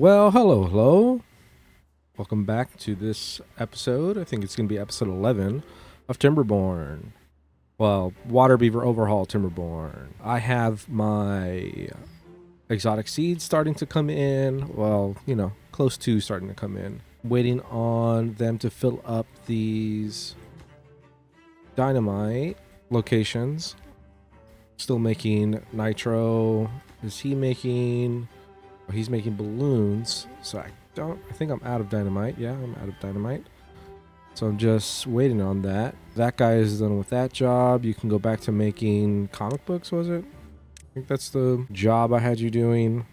Well, hello. Welcome back to this episode. I think it's going to be episode 11 of Timberborn. Well, Water Beaver Overhaul Timberborn. I have my exotic seeds starting to come in. Well, close to starting to come in. Waiting on them to fill up these dynamite locations. Still making nitro. Is he making... He's making balloons, so I think I'm out of dynamite. Yeah, I'm out of dynamite. So I'm just waiting on that. That guy is done with that job. You can go back to making comic books, was it? I think that's the job I had you doing.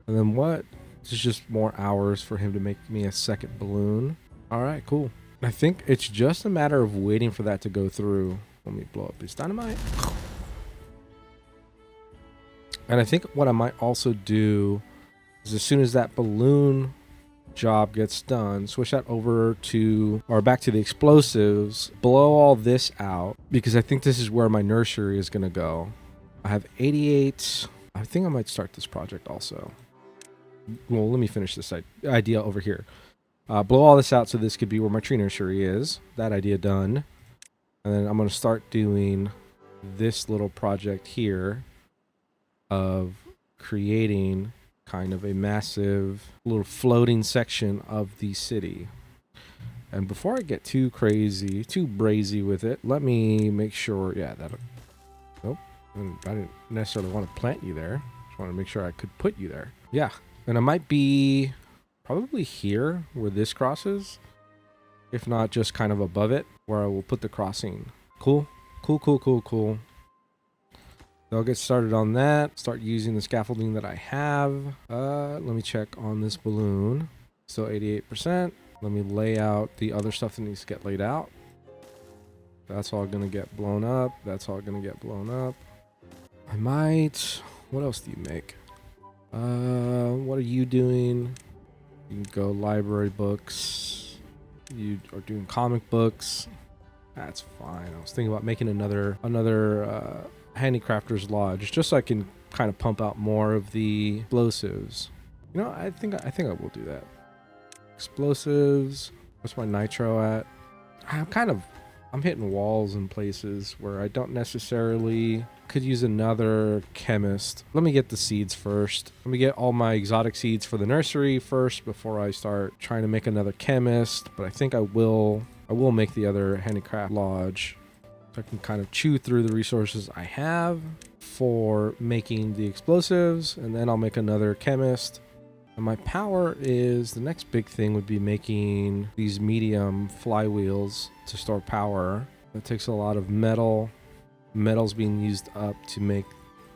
And then what? It's just more hours for him to make me a second balloon. All right, cool. I think it's just a matter of waiting for that to go through. Let me blow up his dynamite. And I think what I might also do is as soon as that balloon job gets done, switch that over to, or back to the explosives, blow all this out, because I think this is where my nursery is going to go. I have 88. I think I might start this project also. Well, let me finish this idea over here. Blow all this out so this could be where my tree nursery is. That idea done. And then I'm going to start doing this little project here of creating kind of a massive little floating section of the city. And before I get too crazy, too brazy with it, let me make sure, nope, and I didn't necessarily want to plant you there. Just want to make sure I could put you there. Yeah, and I might be probably here where this crosses, if not just kind of above it, where I will put the crossing. Cool. I'll get started on that. Start using the scaffolding that I have. Let me check on this balloon. Still 88%. Let me lay out the other stuff that needs to get laid out. That's all going to get blown up. That's all going to get blown up. I might... What else do you make? What are you doing? You can go library books. You are doing comic books. That's fine. I was thinking about making another handicrafter's lodge, just so I can kind of pump out more of the explosives. I think I will do that. Explosives. What's my nitro at? I'm hitting walls in places where I don't necessarily could use another chemist. Let me get the seeds first. Let me get all my exotic seeds for the nursery first before I start trying to make another chemist. But I think I will make the other handicraft lodge. I can kind of chew through the resources I have for making the explosives, and then I'll make another chemist. And my power is, the next big thing would be making these medium flywheels to store power. That takes a lot of metal. Metal's being used up to make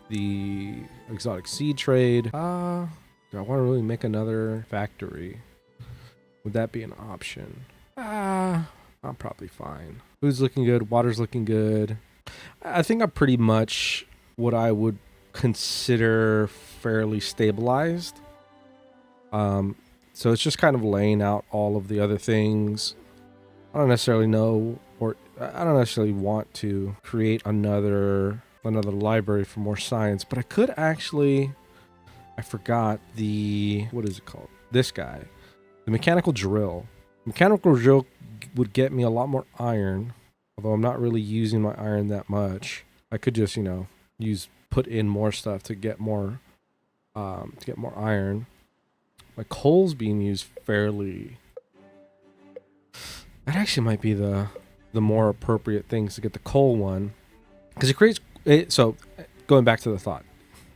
the exotic seed trade. Do I want to really make another factory? Would that be an option? I'm probably fine. Food's looking good. Water's looking good. I think I'm pretty much what I would consider fairly stabilized. So it's just kind of laying out all of the other things. I don't necessarily know, or I don't necessarily want to create another library for more science, but I could actually... I forgot what is it called? This guy. The mechanical drill. Mechanical drill would get me a lot more iron, although I'm not really using my iron that much. I could just, put in more stuff to get more iron. My coal's being used fairly. That actually might be the more appropriate things to get the coal one, because it creates it. So going back to the thought,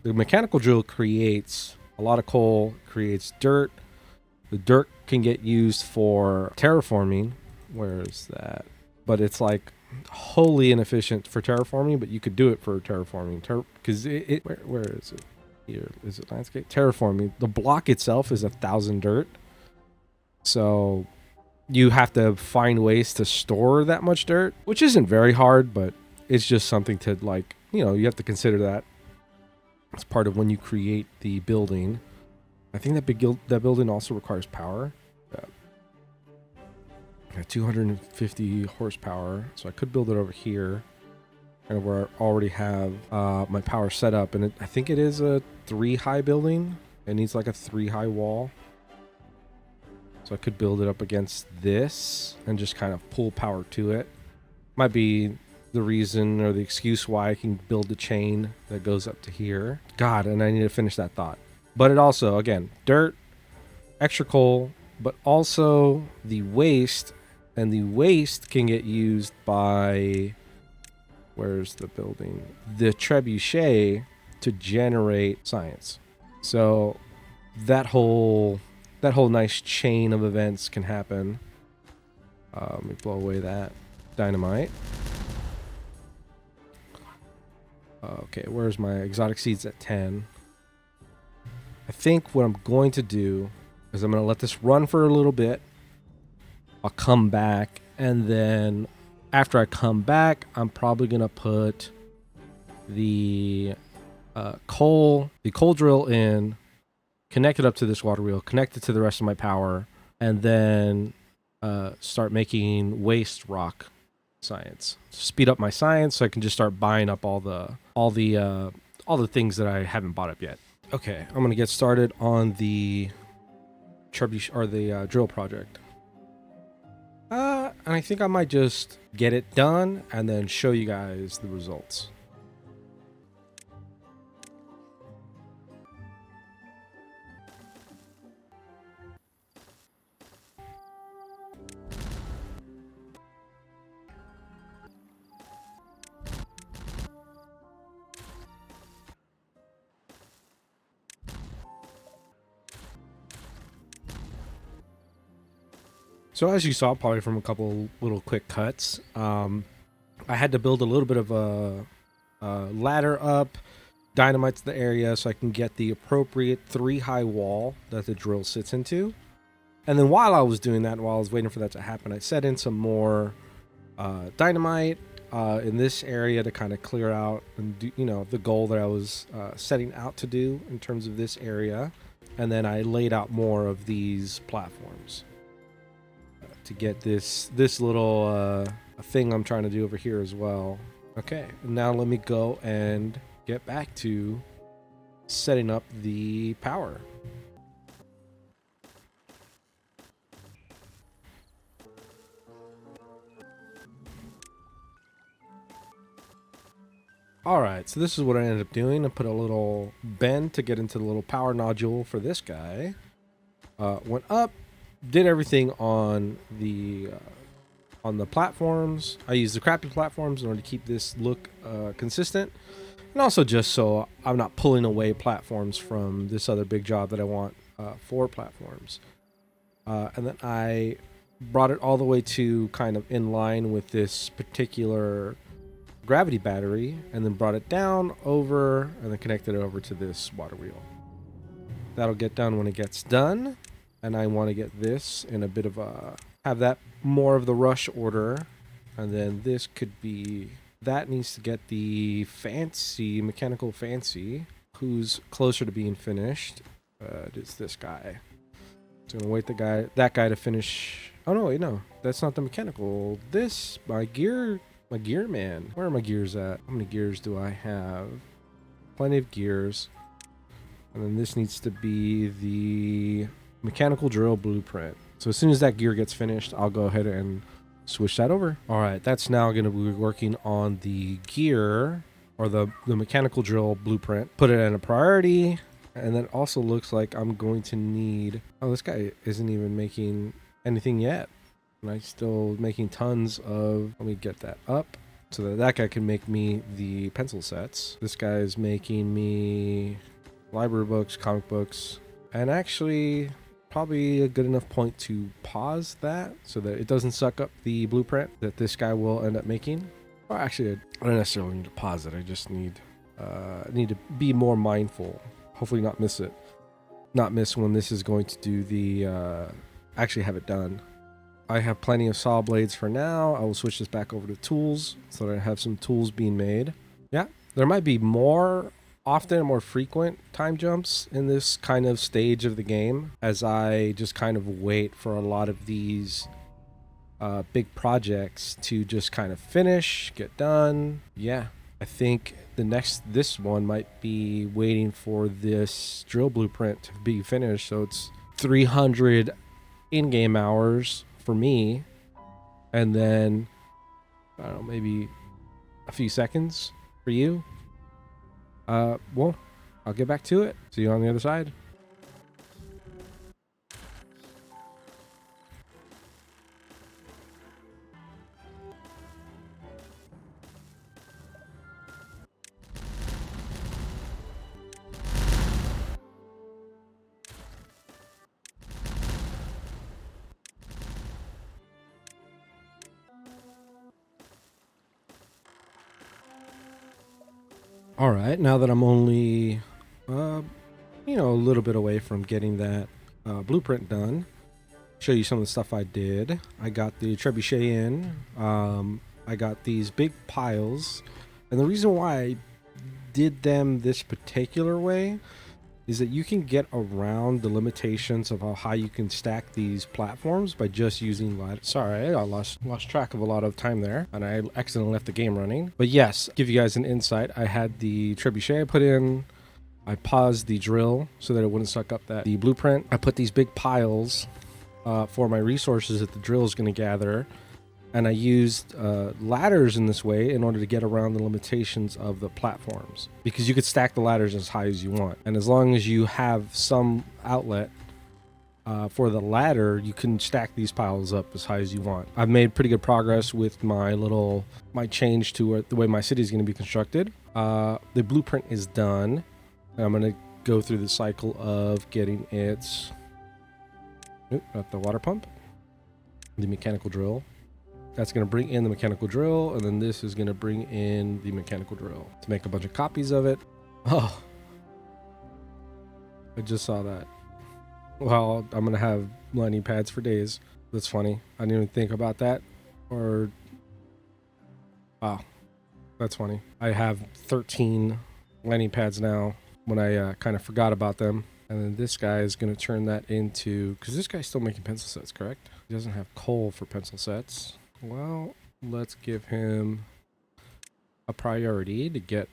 the mechanical drill creates a lot of coal, creates dirt. The dirt can get used for terraforming. Where is that? But it's like wholly inefficient for terraforming, but you could do it for terraforming. Because where is it? Here. Is it landscape? Terraforming. The block itself is 1,000 dirt. So you have to find ways to store that much dirt, which isn't very hard, but it's just something to you have to consider that as part of when you create the building. I think that building also requires power. Got 250 horsepower, so I could build it over here, kind of where I already have my power set up. And I think it is a 3 high building. It needs like a 3 high wall. So I could build it up against this and just kind of pull power to it. Might be the reason or the excuse why I can build the chain that goes up to here. God, and I need to finish that thought. But it also, again, dirt, extra coal, but also the waste. And the waste can get used by, where's the building? The trebuchet to generate science. So that whole nice chain of events can happen. Let me blow away that dynamite. Okay, where's my exotic seeds at 10? I think what I'm going to do is I'm going to let this run for a little bit. I'll come back, and then after I come back, I'm probably going to put the coal drill in, connect it up to this water wheel, connect it to the rest of my power, and then start making waste rock science. Speed up my science so I can just start buying up all the things that I haven't bought up yet. Okay, I'm gonna get started on the drill project. And I think I might just get it done and then show you guys the results. So as you saw, probably from a couple little quick cuts, I had to build a little bit of a ladder up, dynamite to the area so I can get the appropriate 3 high wall that the drill sits into. And then while I was doing that, while I was waiting for that to happen, I set in some more dynamite in this area to kind of clear out and do, the goal that I was setting out to do in terms of this area. And then I laid out more of these platforms to get this little thing I'm trying to do over here as well. Okay, now let me go and get back to setting up the power. Alright, so this is what I ended up doing. I put a little bend to get into the little power nodule for this guy. Went up, did everything on the platforms. I used the crappy platforms in order to keep this look consistent, and also just so I'm not pulling away platforms from this other big job that I want 4 platforms. And then I brought it all the way to kind of in line with this particular gravity battery, and then brought it down over and then connected it over to this water wheel. That'll get done when it gets done. And I want to get this in a bit of have that more of the rush order. And then this could be, that needs to get the mechanical fancy, who's closer to being finished. It is this guy. So I'm going to wait that guy to finish. Oh, no, wait, no. That's not the mechanical. My gear man. Where are my gears at? How many gears do I have? Plenty of gears. And then this needs to be the mechanical drill blueprint. So as soon as that gear gets finished, I'll go ahead and switch that over. All right, that's now going to be working on the gear or the mechanical drill blueprint. Put it in a priority, and then also looks like I'm going to need, oh, this guy isn't even making anything yet. And I'm still making tons of, let me get that up so that guy can make me the pencil sets. This guy is making me library books, comic books, and actually probably a good enough point to pause that so that it doesn't suck up the blueprint that this guy will end up making. Or actually, I don't necessarily need to pause it. I just need to be more mindful. Hopefully not miss it. Not miss when this is going to do the, actually have it done. I have plenty of saw blades for now. I will switch this back over to tools so that I have some tools being made. Yeah, there might be more frequent time jumps in this kind of stage of the game as I just kind of wait for a lot of these big projects to just kind of finish, get done. Yeah, I think this one might be waiting for this drill blueprint to be finished. So it's 300 in-game hours for me, and then I don't know, maybe a few seconds for you. Well, I'll get back to it. See you on the other side. All right, now that I'm only, a little bit away from getting that blueprint done, show you some of the stuff I did. I got the trebuchet in. I got these big piles, and the reason why I did them this particular way is that you can get around the limitations of how high you can stack these platforms by just using ladders. Sorry, I lost track of a lot of time there, and I accidentally left the game running. But yes, give you guys an insight. I had the trebuchet I put in. I paused the drill so that it wouldn't suck up the blueprint. I put these big piles for my resources that the drill is going to gather. And I used ladders in this way in order to get around the limitations of the platforms, because you could stack the ladders as high as you want. And as long as you have some outlet for the ladder, you can stack these piles up as high as you want. I've made pretty good progress with my change to the way my city is going to be constructed. The blueprint is done. And I'm going to go through the cycle of getting its, not the water pump, the mechanical drill. That's going to bring in the mechanical drill, and then this is going to bring in the mechanical drill to make a bunch of copies of it. Oh, I just saw that. Well, I'm going to have landing pads for days. That's funny. I didn't even think about that. Wow, that's funny. I have 13 landing pads now when I kind of forgot about them. And then this guy is going to turn that into, because this guy's still making pencil sets, correct? He doesn't have coal for pencil sets. Well, let's give him a priority to get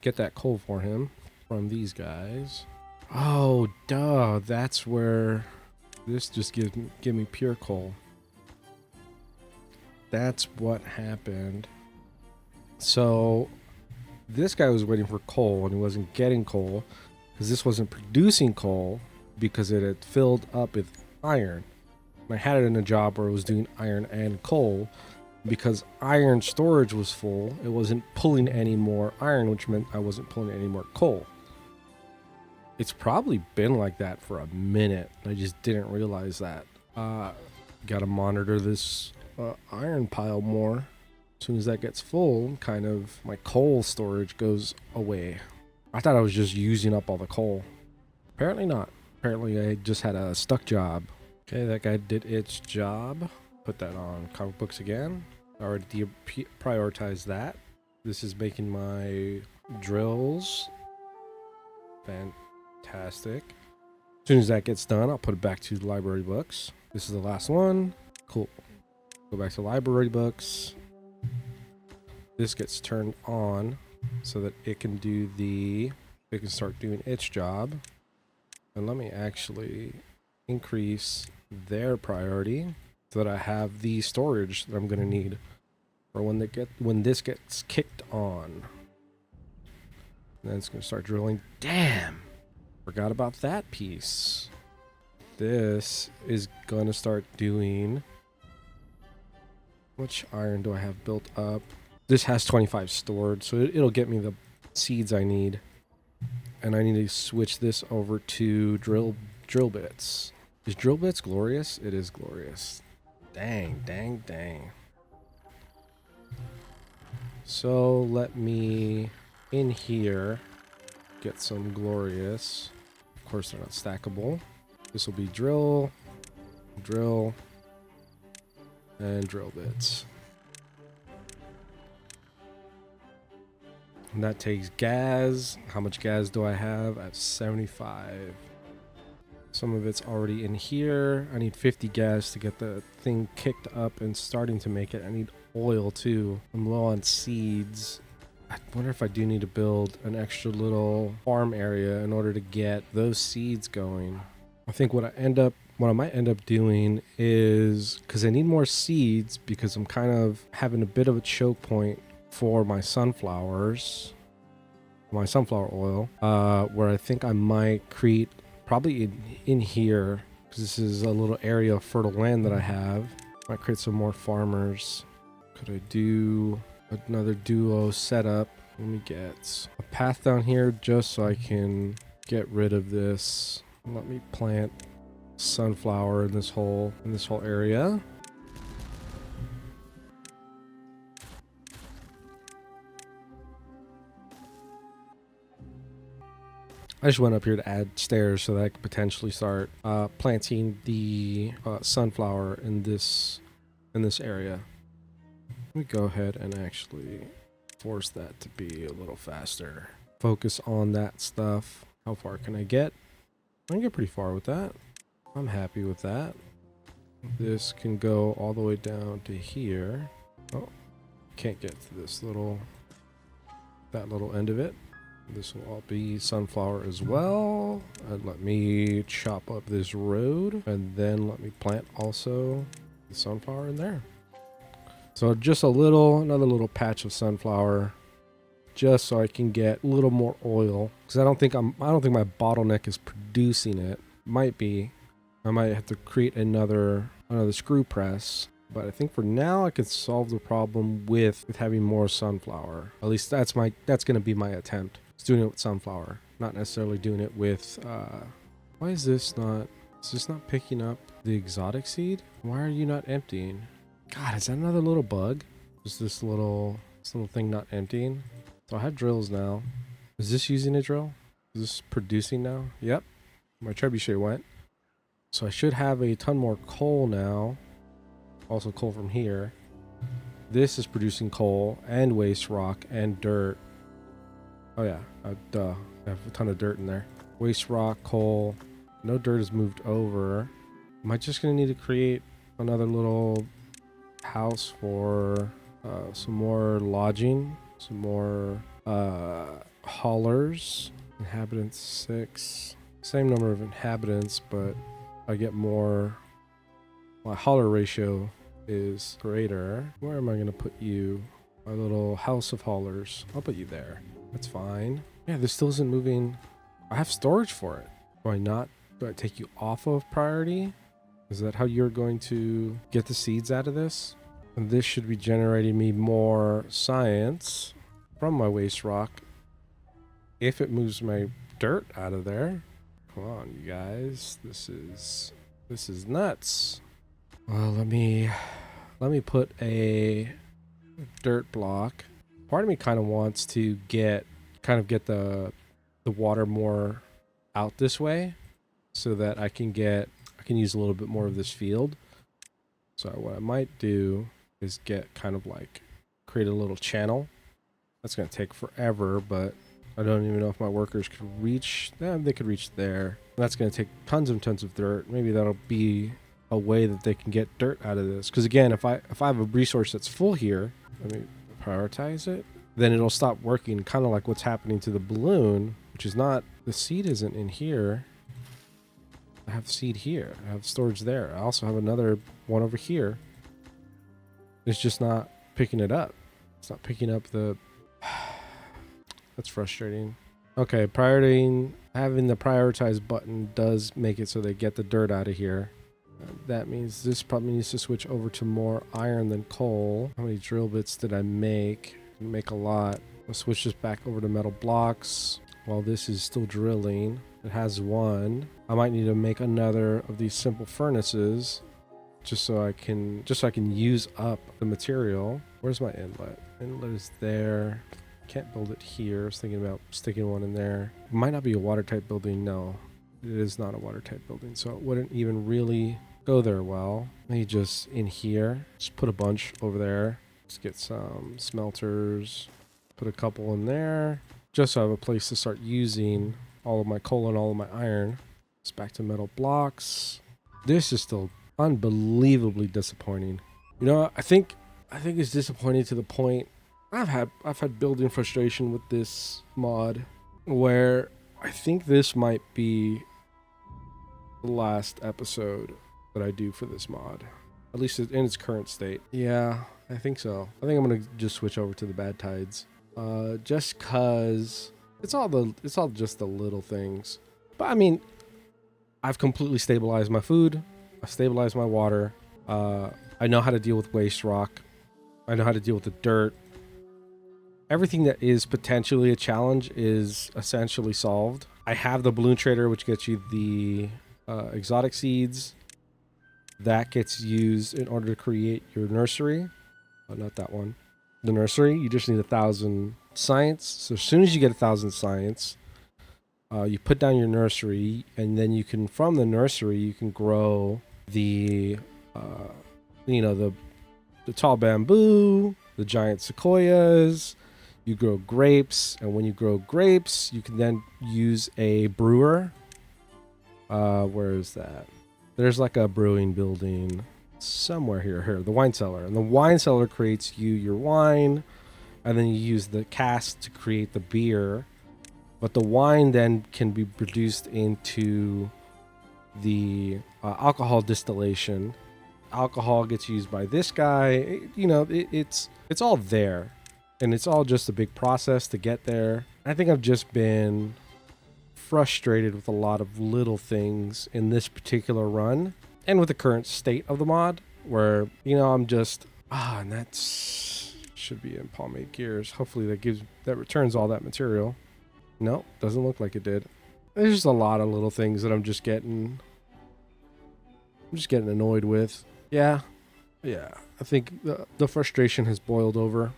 that coal for him from these guys. Oh, duh. That's where this just give me pure coal. That's what happened. So this guy was waiting for coal, and he wasn't getting coal because this wasn't producing coal because it had filled up with iron. I had it in a job where it was doing iron and coal. Because iron storage was full, it wasn't pulling any more iron, which meant I wasn't pulling any more coal. It's probably been like that for a minute. I just didn't realize that. Gotta monitor this iron pile more. As soon as that gets full, kind of my coal storage goes away. I thought I was just using up all the coal. Apparently not. Apparently I just had a stuck job. Okay, that guy did its job. Put that on comic books again. I already prioritized that. This is making my drills. Fantastic. As soon as that gets done, I'll put it back to the library books. This is the last one. Cool. Go back to library books. This gets turned on so that it can start doing its job. And let me actually increase their priority so that I have the storage that I'm going to need for when this gets kicked on. And then it's going to start drilling. Damn! Forgot about that piece. This is going to start doing... How much iron do I have built up? This has 25 stored, so it'll get me the seeds I need. And I need to switch this over to drill bits. Is drill bits glorious? It is glorious. Dang, dang, dang. So let me, in here, get some glorious. Of course, they're not stackable. This will be drill, and drill bits. And that takes gas. How much gas do I have? I have 75. Some of it's already in here. I need 50 gas to get the thing kicked up and starting to make it. I need oil too. I'm low on seeds. I wonder if I do need to build an extra little farm area in order to get those seeds going. I think what I might end up doing is, because I need more seeds because I'm kind of having a bit of a choke point for my sunflower oil, where I think I might create probably in here, because this is a little area of fertile land that I have. Might create some more farmers. Could I do another duo setup? Let me get a path down here just so I can get rid of this. Let me plant sunflower in this whole area. I just went up here to add stairs so that I could potentially start planting the sunflower in this area. Let me go ahead and actually force that to be a little faster. Focus on that stuff. How far can I get? I can get pretty far with that. I'm happy with that. This can go all the way down to here. Oh, can't get to that little end of it. This will all be sunflower as well. And let me chop up this road, and then let me plant also the sunflower in there. So just another little patch of sunflower, just so I can get a little more oil. Because I don't think my bottleneck is producing it. Might be. I might have to create another screw press. But I think for now I can solve the problem with having more sunflower. At least that's going to be my attempt. It's doing it with sunflower, not necessarily doing it with. Why is this not picking up the exotic seed? Why are you not emptying? God, is that another little bug? Is this little thing not emptying? So I have drills now. Is this using a drill? Is this producing now? Yep. My trebuchet went. So I should have a ton more coal now. Also coal from here. This is producing coal and waste rock and dirt. Oh yeah, duh. I have a ton of dirt in there. Waste rock, coal. No dirt is moved over. Am I just going to need to create another little house for some more lodging? Some more haulers. Inhabitants 6. Same number of inhabitants, but I get more. My hauler ratio is greater. Where am I going to put you? My little house of haulers. I'll put you there. That's fine. Yeah, this still isn't moving. I have storage for it. Do I take you off of priority? Is that how you're going to get the seeds out of this? And this should be generating me more science from my waste rock if it moves my dirt out of there. Come on, you guys. This is nuts. Well, let me put a dirt block. Part of me kind of wants to get the water more out this way so that I can use a little bit more of this field. So what I might do is create a little channel. That's going to take forever, but I don't even know if my workers could reach. They could reach there. That's going to take tons and tons of dirt. Maybe that'll be a way that they can get dirt out of this. Because again, if I have a resource that's full here, let me prioritize it, then it'll stop working, kind of like what's happening to the balloon, which is not, the seed isn't in here. I have seed here. I have storage there. I also have another one over here. It's just not picking it up. It's not picking up the... That's frustrating. Okay, having the prioritize button does make it so they get the dirt out of here. That means this probably needs to switch over to more iron than coal. How many drill bits did I make? Didn't make a lot. I'll switch this back over to metal blocks while this is still drilling. It has one. I might need to make another of these simple furnaces just so I can use up the material. Where's my inlet? Inlet is there. Can't build it here. I was thinking about sticking one in there. It might not be a water type building. No, it is not a water type building, so it wouldn't even really go there well. Maybe just in here. Just put a bunch over there. Let's get some smelters. Put a couple in there. Just so I have a place to start using all of my coal and all of my iron. It's back to metal blocks. This is still unbelievably disappointing. You know, I think it's disappointing to the point I've had building frustration with this mod, where I think this might be the last episode that I do for this mod, at least in its current state. Yeah, I think so. I think I'm gonna just switch over to the bad tides, just cause it's all just the little things. But I mean, I've completely stabilized my food. I've stabilized my water. I know how to deal with waste rock. I know how to deal with the dirt. Everything that is potentially a challenge is essentially solved. I have the balloon trader, which gets you the exotic seeds. That gets used in order to create your nursery. Oh, not that one. The nursery, you just need 1,000 science. So as soon as you get 1,000 science, you put down your nursery, and then you can, from the nursery, you can grow the, the tall bamboo, the giant sequoias. You grow grapes, and when you grow grapes, you can then use a brewer. Where is that? There's like a brewing building somewhere here, the wine cellar. And the wine cellar creates you your wine, and then you use the cask to create the beer. But the wine then can be produced into the alcohol distillation. Alcohol gets used by this guy. It's all there. And it's all just a big process to get there. I think I've just been frustrated with a lot of little things in this particular run, and with the current state of the mod, where I'm just and that's should be in pomade gears. Hopefully that returns all that material. No, doesn't look like it did. There's just a lot of little things that I'm just getting annoyed with. Yeah, I think the frustration has boiled over.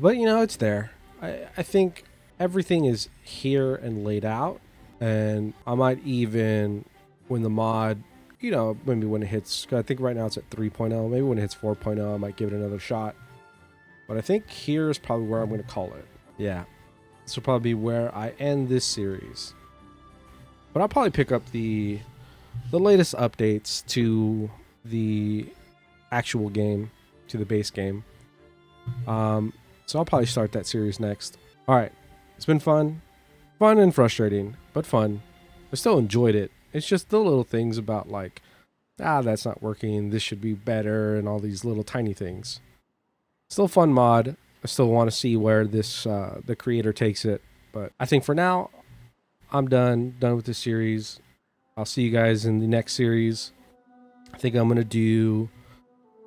But it's there. I think everything is here and laid out, and I might even, when the mod, maybe when it hits, I think right now it's at 3.0, maybe when it hits 4.0, I might give it another shot. But I think here is probably where I'm going to call it. Yeah, this will probably be where I end this series. But I'll probably pick up the latest updates to the actual game, to the base game. So I'll probably start that series next. All right. It's been fun and frustrating, but fun. I still enjoyed it. It's just the little things about like, that's not working. This should be better. And all these little tiny things. Still fun mod. I still want to see where this, the creator takes it. But I think for now, I'm done with this series. I'll see you guys in the next series. I think I'm going to do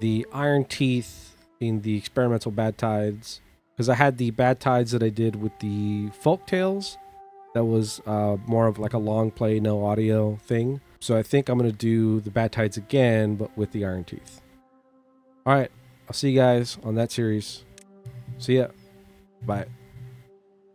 the Iron Teeth in the experimental bad tides, because I had the bad tides that I did with the folk tales. That was more of like a long play, no audio thing. So I think I'm going to do the bad tides again, but with the Iron Teeth. All right. I'll see you guys on that series. See ya. Bye.